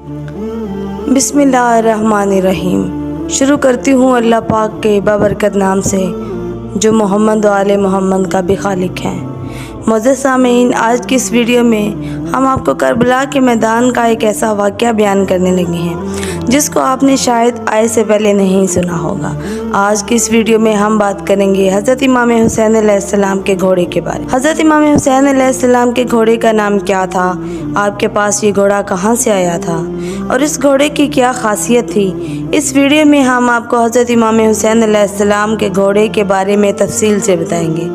बिस्मिल्लाहिर्रहमानिर्रहीम। शुरू करती हूँ अल्लाह पाक के बाबरकत नाम से जो मोहम्मद व आले मोहम्मद का भी खालिक है। मोअज़्ज़ज़ सामीन, आज की इस वीडियो में हम आपको करबला के मैदान का एक ऐसा वाक़या बयान करने लगे हैं जिसको आपने शायद आए से पहले नहीं सुना होगा। आज की इस वीडियो में हम बात करेंगे हज़रत इमाम हुसैन अलैहिस्सलाम के घोड़े के बारे में। हज़रत इमाम हुसैन अलैहिस्सलाम के घोड़े का नाम क्या था, आपके पास ये घोड़ा कहाँ से आया था और इस घोड़े की क्या खासियत थी, इस वीडियो में हम आपको हज़रत इमाम हुसैन अलैहिस्सलाम के घोड़े के बारे में तफसील से बताएंगे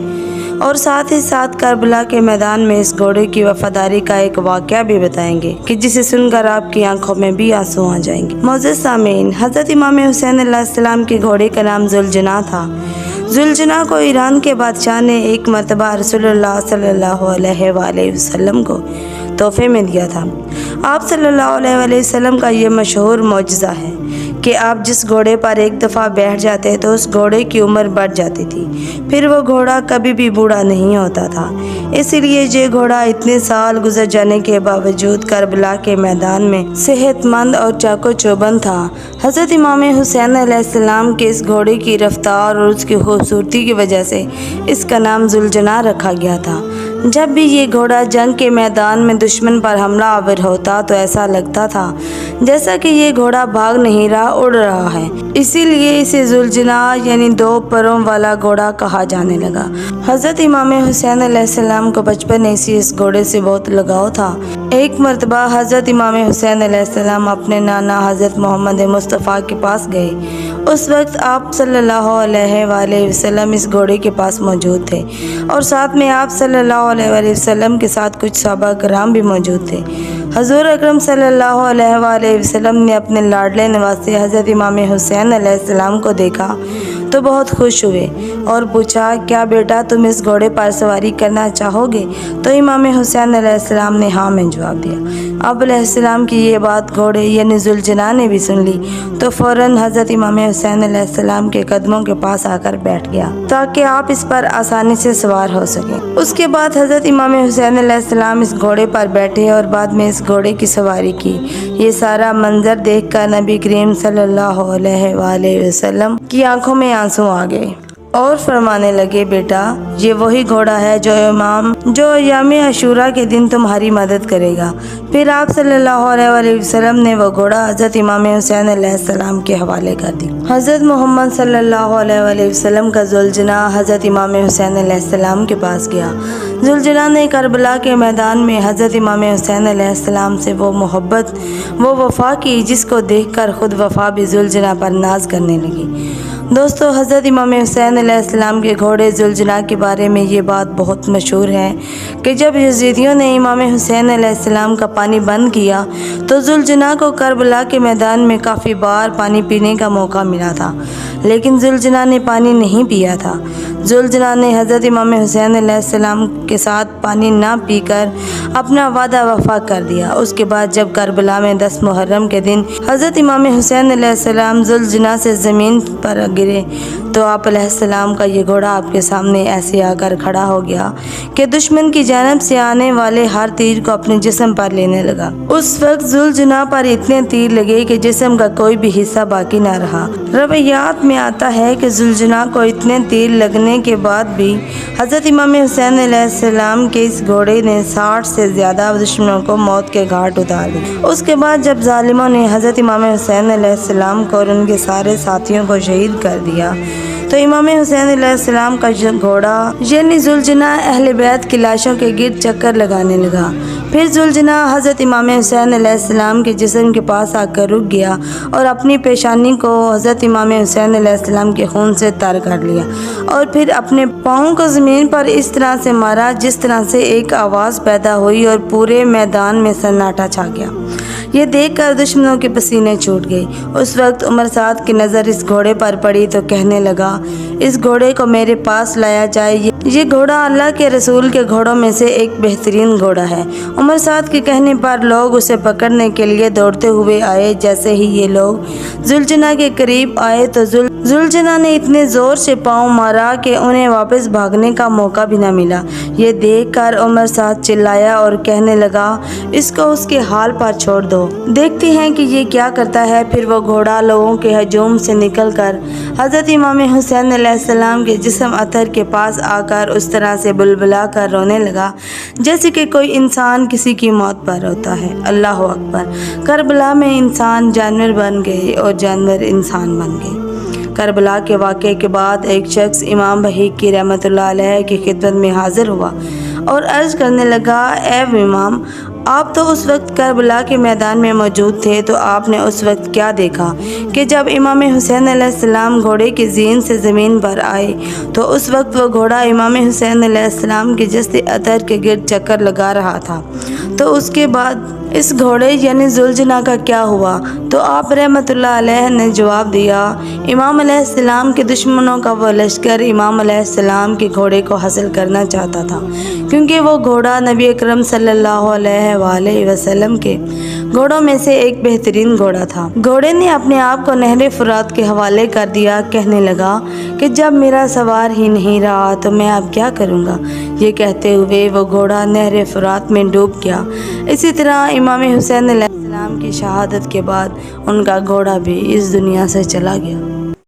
और साथ ही साथ करबला के मैदान में इस घोड़े की वफादारी का एक वाक़या भी बताएंगे कि जिसे सुनकर आपकी आंखों में भी आंसू आ जाएंगे। मोअज़्ज़ज़ सामीन, हज़रत इमाम हुसैन अलैहिस्सलाम के घोड़े का नाम जुलजना था। जुलजना को ईरान के बादशाह ने एक मरतबा रसूलुल्लाह सल्लल्लाहु अलैहि वसल्लम को तोहफे में दिया था। आप सल्लल्लाहु अलैहि वसल्लम का ये मशहूर मौजज़ा है कि आप जिस घोड़े पर एक दफ़ा बैठ जाते तो उस घोड़े की उम्र बढ़ जाती थी, फिर वो घोड़ा कभी भी बूढ़ा नहीं होता था। इसीलिए ये घोड़ा इतने साल गुजर जाने के बावजूद करबला के मैदान में सेहतमंद और चाको चौबंद था। हज़रत इमाम हुसैन अलैहिस्सलाम के इस घोड़े की रफ्तार और उसकी खूबसूरती की वजह से इसका नाम जुलजना रखा गया था। जब भी ये घोड़ा जंग के मैदान में दुश्मन पर हमला आवर होता तो ऐसा लगता था जैसा कि ये घोड़ा भाग नहीं रहा, उड़ रहा है। इसीलिए इसे जुलजना यानी दो परों वाला घोड़ा कहा जाने लगा। हज़रत इमाम हुसैन अलैहिस्सलाम को बचपन से इस घोड़े से बहुत लगाव था। एक मरतबा हज़रत इमाम हुसैन अलैहिस्सलाम अपने नाना हज़रत मोहम्मद मुस्तफ़ा के पास गए। उस वक्त आप सल्लल्लाहु अलैहि वसल्लम इस घोड़े के पास मौजूद थे और साथ में आप सल्लल्लाहु अलैहि वसल्लम के साथ कुछ सहाबा किराम भी मौजूद थे। हज़ूर अकरम सल्लल्लाहु अलैहि वसल्लम ने अपने लाडले नवासे हज़रत इमाम हुसैन अलैहिस्सलाम को देखा तो बहुत खुश हुए और पूछा, क्या बेटा तुम इस घोड़े पर सवारी करना चाहोगे? तो इमाम हुसैन अलैहिस्सलाम ने हाँ में जवाब दिया। अब अलैहिस्सलाम की ये बात घोड़े यानी जुलजना ने भी सुन ली तो फ़ौरन हज़रत इमाम हुसैन अलैहिस्सलाम के कदमों के पास आकर बैठ गया ताकि आप इस पर आसानी से सवार हो सकें। उसके बाद हज़रत इमाम हुसैन अलैहिस्सलाम इस घोड़े पर बैठे और बाद में इस घोड़े की सवारी की। ये सारा मंजर देखकर नबी करीम सल्लल्लाहु अलैहि वसल्लम की आंखों में आंसू आ गए और फरमाने लगे, बेटा ये वही घोड़ा है जो याम अशूरा के दिन तुम्हारी मदद करेगा। फिर आप सल्लल्लाहु अलैहि वसल्लम ने वो घोड़ा हज़रत इमाम हुसैन अलैहिस्सलाम के हवाले कर दी। हज़रत मोहम्मद सल्लल्लाहु अलैहि वसल्लम का जुलजना हज़रत इमाम हुसैन अलैहिस्सलाम के पास गया। जुलजना ने करबला के मैदान में हज़रत इमाम हुसैन अलैहिस्सलाम से वो मोहब्बत, वो वफ़ा की जिसको देखकर खुद वफ़ा भी जुलजना पर नाज करने लगी। दोस्तों, हज़रत इमाम हुसैन अलैहिस्सलाम के घोड़े जुलजना के बारे में ये बात बहुत मशहूर है कि जब यज़ीदियों ने इमाम हुसैन अलैहिस्सलाम का पानी बंद किया तो जुलजना को करबला के मैदान में काफ़ी बार पानी पीने का मौका मिला था, लेकिन जुलजना ने पानी नहीं पिया था। जुलजना ने हज़रत इमाम हुसैन अलैहिस्सलाम के साथ पानी ना पीकर अपना वादा वफ़ा कर दिया। उसके बाद जब करबला में 10 मुहर्रम के दिन हज़रत इमाम हुसैन अलैहिस्सलाम जुलजना से ज़मीन पर गिरे तो आप अलैहिस्सलाम का ये घोड़ा आपके सामने ऐसे आकर खड़ा हो गया कि दुश्मन की जानब से आने वाले हर तीर को अपने जिस्म पर लेने लगा। उस वक्त जुलजना पर इतने तीर लगे कि जिस्म का कोई भी हिस्सा बाकी ना रहा। रवायात में आता है कि जुलजना को इतने तीर लगने के बाद भी हज़रत इमाम हुसैन अलैहिस्सलाम के इस घोड़े ने 60 से ज़्यादा दुश्मनों को मौत के घाट उतार दिया। उसके बाद जब जालिमों ने हज़रत इमाम हुसैन अलैहिस्सलाम को और उनके सारे साथियों को शहीद कर दिया तो इमाम हुसैन अलैहिस्सलाम का घोड़ा यानी जुलजना अहले बैत की लाशों के गिर्द चक्कर लगाने लगा। फिर जुलजना हज़रत इमाम हुसैन अलैहिस्सलाम के जिस्म के पास आकर रुक गया और अपनी पेशानी को हज़रत इमाम हुसैन अलैहिस्सलाम के खून से तर कर लिया और फिर अपने पाँव को ज़मीन पर इस तरह से मारा जिस तरह से एक आवाज़ पैदा हुई और पूरे मैदान में सन्नाटा छा गया। ये देखकर दुश्मनों के पसीने छूट गए। उस वक्त उमर साद की नज़र इस घोड़े पर पड़ी तो कहने लगा, इस घोड़े को मेरे पास लाया जाए। ये घोड़ा अल्लाह के रसूल के घोड़ों में से एक बेहतरीन घोड़ा है। उमर साद के कहने पर लोग उसे पकड़ने के लिए दौड़ते हुए आए। जैसे ही ये लोग जुलजना के करीब आए तो जुलझना ने इतने ज़ोर से पाँव मारा कि उन्हें वापस भागने का मौका भी न मिला। ये देखकर उमर साद चिल्लाया और कहने लगा, इसको उसके हाल पर छोड़ दो, देखते हैं कि ये क्या करता है। फिर वो घोड़ा लोगों के हजूम से निकलकर हज़रत इमाम हुसैन अलैहिस्सलाम के जिस्म अतर के पास आकर उस तरह से बुलबुला कर रोने लगा जैसे कि कोई इंसान किसी की मौत पर रोता है। अल्लाह अकबर। करबला में इंसान जानवर बन गए और जानवर इंसान बन गए। करबला के वाक़े के बाद एक शख्स इमाम बहीकी रहमतुल्लाह अलैह की खिदमत में हाज़िर हुआ और अर्ज़ करने लगा, ए इमाम, आप तो उस वक्त करबला के मैदान में मौजूद थे, तो आपने उस वक्त क्या देखा कि जब इमाम हुसैन अलैहिस्सलाम घोड़े की ज़ीन से ज़मीन पर आए तो उस वक्त वो घोड़ा इमाम हुसैन अलैहिस्सलाम के जस्ते अतर के गिर्द चक्कर लगा रहा था। तो उसके बाद इस घोड़े यानी जुलझना का क्या हुआ? तो आप रहमतुल्लाह अलैह ने जवाब दिया, इमाम अलैहिस्सलाम के दुश्मनों का वो लश्कर इमाम अलैहिस्सलाम के घोड़े को हासिल करना चाहता था, क्योंकि वो घोड़ा नबी अकरम सल्लल्लाहु अलैहि वसल्लम के घोड़ों में से एक बेहतरीन घोड़ा था। घोड़े ने अपने आप को नहर फुरात के हवाले कर दिया, कहने लगा कि जब मेरा सवार ही नहीं रहा तो मैं अब क्या करूँगा। ये कहते हुए वो घोड़ा नहर फुरात में डूब गया। इसी तरह इमाम हुसैन अलैहिस्सलाम की शहादत के बाद उनका घोड़ा भी इस दुनिया से चला गया।